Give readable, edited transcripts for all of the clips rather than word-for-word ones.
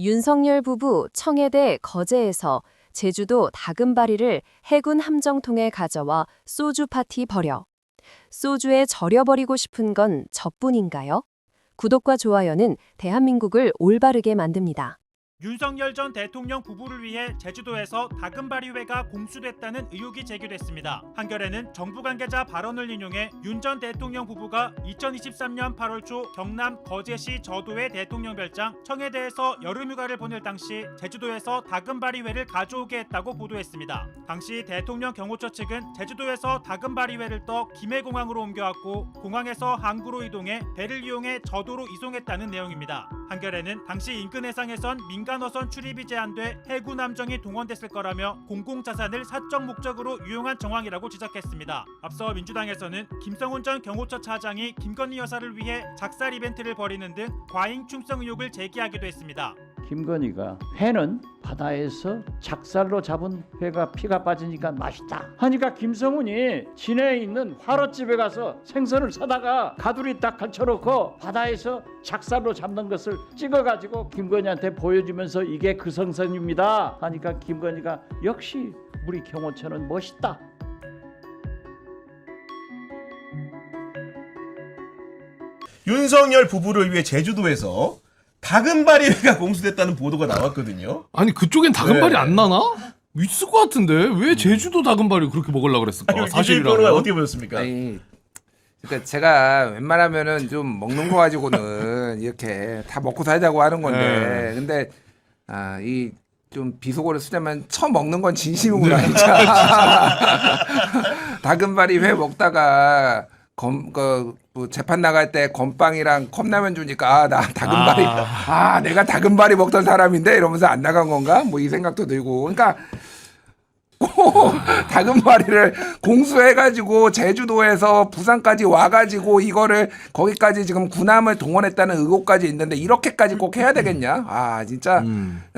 윤석열 부부 청해대 거제에서 제주도 다금바리를 해군 함정통에 가져와 소주 파티 벌여. 소주에 절여버리고 싶은 건 저뿐인가요? 구독과 좋아요는 대한민국을 올바르게 만듭니다. 윤석열 전 대통령 부부를 위해 제주도에서 다금바리회가 공수됐다는 의혹이 제기됐습니다. 한겨레는 정부 관계자 발언을 인용해 윤 전 대통령 부부가 2023년 8월 초 경남 거제시 저도의 대통령 별장 청해대에서 여름휴가를 보낼 당시 제주도에서 다금바리회를 가져오게 했다고 보도했습니다. 당시 대통령 경호처 측은 제주도에서 다금바리회를 떠 김해공항으로 옮겨왔고 공항에서 항구로 이동해 배를 이용해 저도로 이송했다는 내용입니다. 한겨레는 당시 인근 해상에선 민간어선 출입이 제한돼 해군 함정이 동원됐을 거라며 공공자산을 사적 목적으로 유용한 정황이라고 지적했습니다. 앞서 민주당에서는 김성훈 전 경호처 차장이 김건희 여사를 위해 작살 이벤트를 벌이는 등 과잉 충성 의혹을 제기하기도 했습니다. 김건희가 회는 바다에서 작살로 잡은 회가 피가 빠지니까 맛있다 하니까 김성훈이 진해에 있는 화로집에 가서 생선을 사다가 가두리 딱 걸쳐놓고 바다에서 작살로 잡는 것을 찍어가지고 김건희한테 보여주면서 이게 그 생선입니다 하니까 김건희가 역시 우리 경호처는 멋있다. 윤석열 부부를 위해 제주도에서 다금바리회가 공수됐다는 보도가 나왔거든요. 아니 그쪽엔 다금바리 네. 안 나나? 있을 것 같은데 왜 제주도 다금바리 그렇게 먹으려고 그랬을까? 사실이라면 어떻게 보셨습니까? 아니, 그러니까 제가 웬만하면은 좀 먹는 거 가지고는 이렇게 다 먹고 살자고 하는 건데, 근데 이 좀 비속어를 쓰자면 처먹는 건 진심이구나 진짜. 다금바리 회 먹다가 뭐 재판 나갈 때 건빵이랑 컵라면 주니까 나 다금바리 내가 다금바리 먹던 사람인데 이러면서 안 나간 건가? 뭐 이 생각도 들고. 그러니까 꼭 다금바리를 공수해가지고 제주도에서 부산까지 와가지고 이거를 거기까지 지금 군함을 동원했다는 의혹까지 있는데 이렇게까지 꼭 해야 되겠냐? 진짜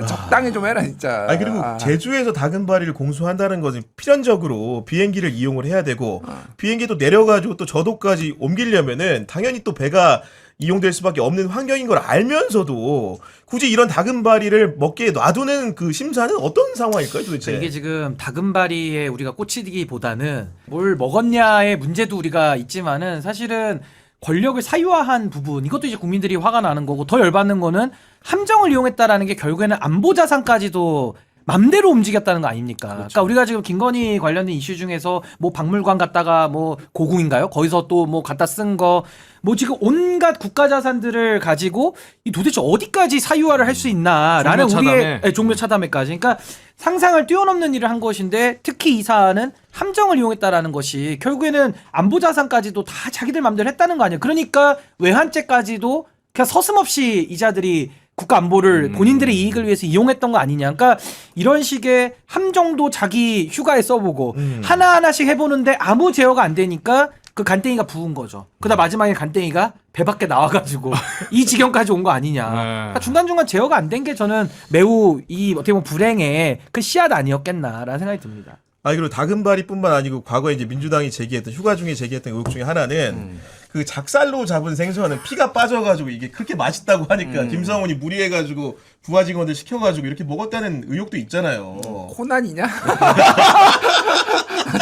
적당히 좀 해라 진짜. 그리고 제주에서 다금바리를 공수한다는 것은 필연적으로 비행기를 이용을 해야 되고 비행기도 내려가지고 또 저도까지 옮기려면은 당연히 또 배가 이용될 수밖에 없는 환경인 걸 알면서도 굳이 이런 다금바리를 먹게 놔두는 그 심사는 어떤 상황일까요, 도대체? 그러니까 이게 지금 다금바리에 우리가 꽂히기보다는 뭘 먹었냐의 문제도 우리가 있지만은 사실은 권력을 사유화한 부분, 이것도 이제 국민들이 화가 나는 거고, 더 열받는 거는 함정을 이용했다라는 게 결국에는 안보 자산까지도 맘대로 움직였다는 거 아닙니까? 그렇죠. 그러니까 우리가 지금 김건희 관련된 이슈 중에서 뭐 박물관 갔다가 뭐 고궁인가요? 거기서 또 뭐 갖다 쓴 거, 뭐 지금 온갖 국가 자산들을 가지고 이 도대체 어디까지 사유화를 할 수 있나라는 우리의 종묘 차담회까지. 그러니까 상상을 뛰어넘는 일을 한 것인데, 특히 이 사안은 함정을 이용했다라는 것이 결국에는 안보 자산까지도 다 자기들 맘대로 했다는 거 아니에요? 그러니까 외환죄까지도 그냥 서슴없이 이자들이 국가 안보를 본인들의 이익을 위해서 이용했던 거 아니냐. 그러니까 이런 식의 함정도 자기 휴가에 써보고 하나하나씩 해보는데 아무 제어가 안 되니까 그 간땡이가 부은 거죠. 그러다 마지막에 간땡이가 배 밖에 나와가지고 이 지경까지 온 거 아니냐. 그러니까 중간중간 제어가 안 된 게 저는 매우 이 어떻게 보면 불행의 그 씨앗 아니었겠나라는 생각이 듭니다. 그리고 다금바리뿐만 아니고 과거에 이제 민주당이 제기했던 휴가 중에 제기했던 의혹 중에 하나는 그 작살로 잡은 생선은 피가 빠져가지고 이게 그렇게 맛있다고 하니까 김성훈이 무리해가지고 부하 직원들 시켜가지고 이렇게 먹었다는 의혹도 있잖아요. 코난이냐?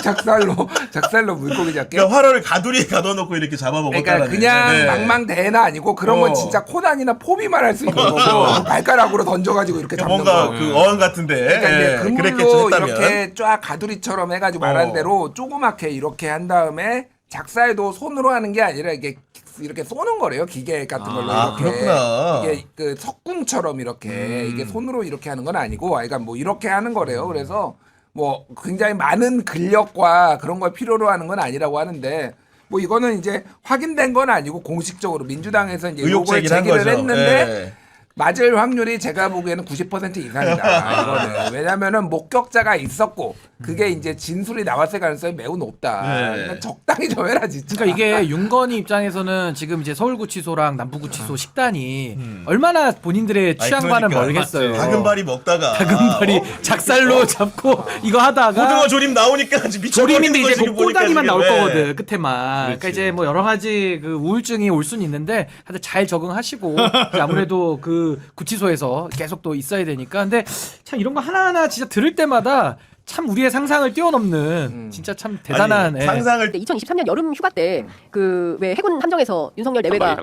작살로 물고기 잡게. 그러니까 화로를 가두리에 가둬놓고 이렇게 잡아먹었다는. 그러니까 그냥 망망대해나 아니고 그런 건 진짜 코난이나 포비만 할 수 있는 거고 발가락으로 던져가지고 이렇게 잡는 뭔가 거. 그 어항 같은데. 그러니까 이제 그랬겠죠, 그물로 했다면. 이렇게 쫙 가두리처럼 해가지고 말한 대로 조그맣게 이렇게 한 다음에 작살도 손으로 하는 게 아니라 이게 이렇게 쏘는 거래요. 기계 같은 걸로 이렇게. 그렇구나. 이게 그 석궁처럼 이렇게 이게 손으로 이렇게 하는 건 아니고, 그러니까 뭐 이렇게 하는 거래요. 그래서 뭐 굉장히 많은 근력과 그런 걸 필요로 하는 건 아니라고 하는데, 뭐 이거는 이제 확인된 건 아니고 공식적으로 민주당에서 이제 의혹을 제기를 했는데 맞을 확률이 제가 보기에는 90% 이상이다. 이거는. 왜냐면은 목격자가 있었고 그게 이제 진술이 나왔을 가능성이 매우 높다. 그러니까 적당히 좀 해라 진짜. 그러니까 이게 윤건희 입장에서는 지금 이제 서울구치소랑 남부구치소 식단이 얼마나 본인들의 취향과는 멀겠어요. 다금바리 먹다가 다금바리 작살로 잡고 이거 하다가 고등어 조림 나오니까 조림인데 이제 지금 그 꼬다리만 나올 지금. 거거든 끝에만. 그러니까 이제 뭐 여러 가지 그 우울증이 올 수는 있는데 다들 잘 적응하시고 이제 아무래도 그 그 구치소에서 계속 또 있어야 되니까. 근데 참 이런 거 하나하나 진짜 들을 때마다 참 우리의 상상을 뛰어넘는 진짜 참 대단한 아니, 상상을 2023년 여름 휴가 때 그 왜 해군 함정에서 윤석열 내외가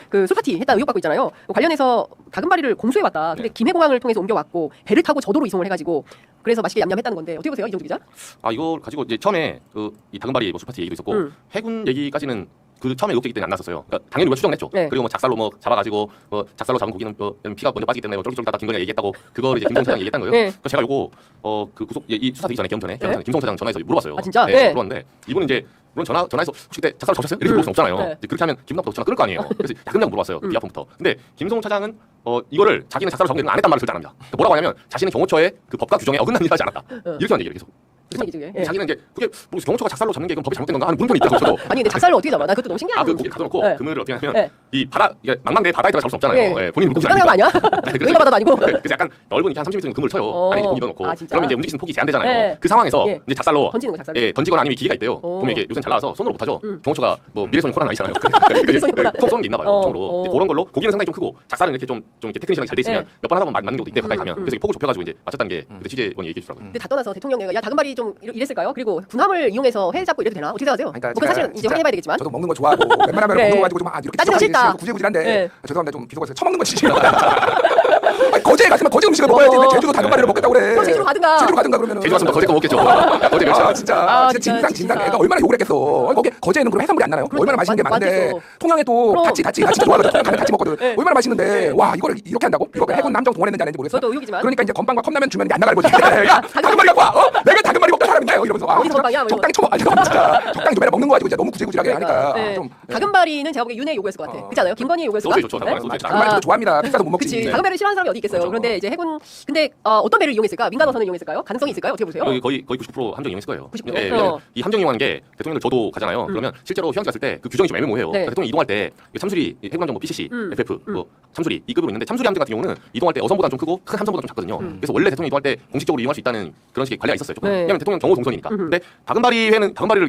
그 술파티 했다 의혹받고 있잖아요. 관련해서 다금바리를 공수해왔다. 근데 김해공항을 통해서 옮겨왔고 배를 타고 저도로 이송을 해가지고 그래서 맛있게 얌얌했다는 건데 어떻게 보세요, 이정주 기자? 아 이걸 가지고 이제 처음에 이 다금바리 뭐 술파티 얘기도 있었고 해군 얘기까지는 그 처음에 의혹 제기 때는 안 났었어요. 그러니까 당연히 우리가 추정을 했죠. 네. 그리고 뭐 작살로 뭐 잡아가지고 작살로 잡은 고기는 피가 먼저 빠지기 때문에 뭐 쫄깃쫄깃하다 김건희가 얘기했다고 그걸 이제 김성 차장이 얘기했다는 거예요. 네. 그래서 제가 요거 그 구속 이 수사 되기 전에 개엄 전에 네. 김성 차장 전화해서 물어봤어요. 아, 진짜? 네. 네. 물어봤는데 이분은 이제 물론 전화해서 혹시 그때 작살로 잡으셨어요? 이렇게 물을 수 없잖아요. 네. 이제 그렇게 하면 김성부터 전화 끊을 거 아니에요. 그래서 야금야금 물어봤어요. 그 비아폰부터. 근데 김성 차장은 이거를 자기는 작살로 잡은 게 안 했단 말을 절대 안 합니다. 그러니까 뭐라고 하냐면 자신은 경호처의 그 법과 규정에 어긋난 일을 하지 않았다. 이렇게만 얘기를 계속. 무슨 얘기지 그게? 예. 자기는 이제 그게 뭐 경호처가 작살로 잡는 게 이건 법이 잘못된 건가 하는 물음표는 있다고 저도. 아니 근데 작살로 어떻게 잡아? 나 그것도 너무 신기하다. 그 고기 가둬놓고 네. 그물을 어떻게 하냐면 네. 이 바다 이게 망망대해 바다에 들어가 잡을 수 없잖아요. 네. 예, 본인 물고기 불가능한 거 아니야? 그래서 여기가 바다도 아니고. 그래서 약간 넓은 이렇게 한 30m 정도 그물을 쳐요. 안에 고기 넣어놓고. 아, 진짜? 그러면 이제 움직이는 폭이 제한되잖아요. 네. 그 상황에서 예. 이제 작살로 던지는 거, 작살로? 예, 던지거나 아니면 기계가 있대요. 오. 보면 이게 요새는 잘 나와서 손으로 못하죠. 경호처가 뭐 미래소년 코난 아니잖아요. 미래소년 코난. 통 쏘는 게 있나 봐요. 어, 총으로. 어. 이제 그런 걸로 고기는 상당히 좀 크고 작살은 이렇게 좀 이렇게 테크니션이 잘 돼 있으면 네. 몇 번 하다 보면 맞는 경우도 있대 가까이 가면. 그래서 이 폭을 좁혀가지고 이제 맞췄다는 게 그때 취재원이 얘기해 주더라고요. 근데 다 떠나서 대통령 내가 야 다금바리 좀 이랬을까요? 그리고 군함을 이용해서 회 잡고 이래도 되나? 어떻게 생각하세요? 그러니까 뭐 그건 사실은 이제 확인해봐야 되겠지만. 저도 먹는 거 좋아하고 웬만하면 그래. 먹는 거 가지고 좀 이렇게 따지는 거 싫다. 구질구질한데 네. 죄송합니다. 좀 비속어서 처먹는 건 진짜 아니, 거제에 갔으면 거제 음식을 먹어야지 왜 제주도 다금바리를 먹겠다고 그래. 그럼 제주로 가든가. 제주로 가든가 그러면은. 제주 갔으면 거제가 먹겠죠. 거제 멸치. 아, 진짜. 아, 진짜 진짜, 진상. 진짜. 애가 얼마나 욕을 했겠어. 거기 거제에는 그럼 해산물이 안 나나요? 그렇죠. 얼마나 맛있는 게 많은데. 많겠어. 통영에 또 그럼. 같이 나 진짜 좋아하거든. 통영 가면 같이 먹거든. 네. 얼마나 맛있는데. 와 이거를 이렇게 한다고? 이거 해군 함정 동원했는지 안 했는지 모르겠어. 저도 의혹이지만. 그러니까 이제 건빵과 컵라면 주면 이게 안 나가는 거지. 야 다금바리 갖고 와. 내가 다금바리 먹던 사람인데 이러면서. 어디서 건빵이야? 뭐 적당히 쳐먹어. 진짜 적당히 좀 해라. 먹는 거 가지고 진짜 너무 구질구질하게 하니까. 네. 좀. 다금바리는 제가 보기에 윤회 요구했을 것 같아. 그렇지 않아요? 김건희 요구했을 것 소주 같아. 좋죠. 네? 다금바리 소주. 다금바리 저도 좋아합니다. 비싸서 못 먹지. 그치. 다금바리를 싫어하는 사람이 어디 있겠어요. 그렇죠. 그런데 이제 해군 근데 어떤 배를 이용했을까? 민간어선을 이용했을까요? 가능성이 있을까요? 어떻게 보세요? 여기 거의 90% 함정 이용했을 거예요. 90%? 예, 이 함정 이용하는 게 대통령들 저도 가잖아요. 그러면 실제로 휴양지 갔을 때 그 규정이 좀 애매모호해요. 네. 그러니까 대통령 이동할 때 참수리 해군함정 뭐 PCC, FF, 뭐 참수리 이 급으로 있는데 참수리 함정 같은 경우는 이동할 때 어선보다 좀 크고 큰 함정보다 좀 작거든요. 그래서 원래 대통령이 이동할 때 공식적으로 이용할 수 있다는 그런 식의 관리가 있었어요. 조금. 네. 왜냐면 대통령 경호 동선이니까. 근데 다금바리를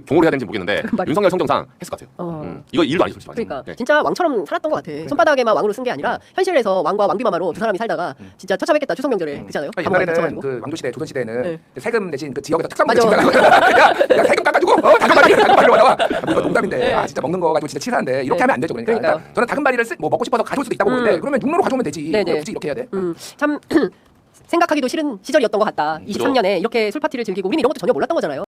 경호를 해야 되는지 모르겠는데 다금바리. 윤석열 성정상 했을 것 같아요. 이거 일도 아니죠, 솔직히. 그러니까 네. 진짜 왕처럼 살았던 것 같아. 손바닥에만 왕으로 쓴 게 아니라 현실에서 왕과 왕비마마로 두 사람이 살다가 진짜 처참했겠다 추석 명절에 그렇지 않아요? 옛날에는 그 왕조 시대, 조선 시대는 네. 세금 내신 그 지역에서 특산물을 맞아. 진단하고 야 세금 깎아주고 다금바리로 나와. 이거 농담인데 네. 아 진짜 먹는 거 가지고 진짜 치사한데 이렇게 네. 하면 안 되죠. 그러니까 그러니까요. 저는 다금바리를 뭐 먹고 싶어서 가져올 수도 있다고 보는데 그러면 육로로 가져오면 되지. 네네. 왜 굳이 이렇게 해야 돼? 참 생각하기도 싫은 시절이었던 것 같다. 23년에 이렇게 술 파티를 즐기고 우리는 이런 것도 전혀 몰랐던 거잖아요.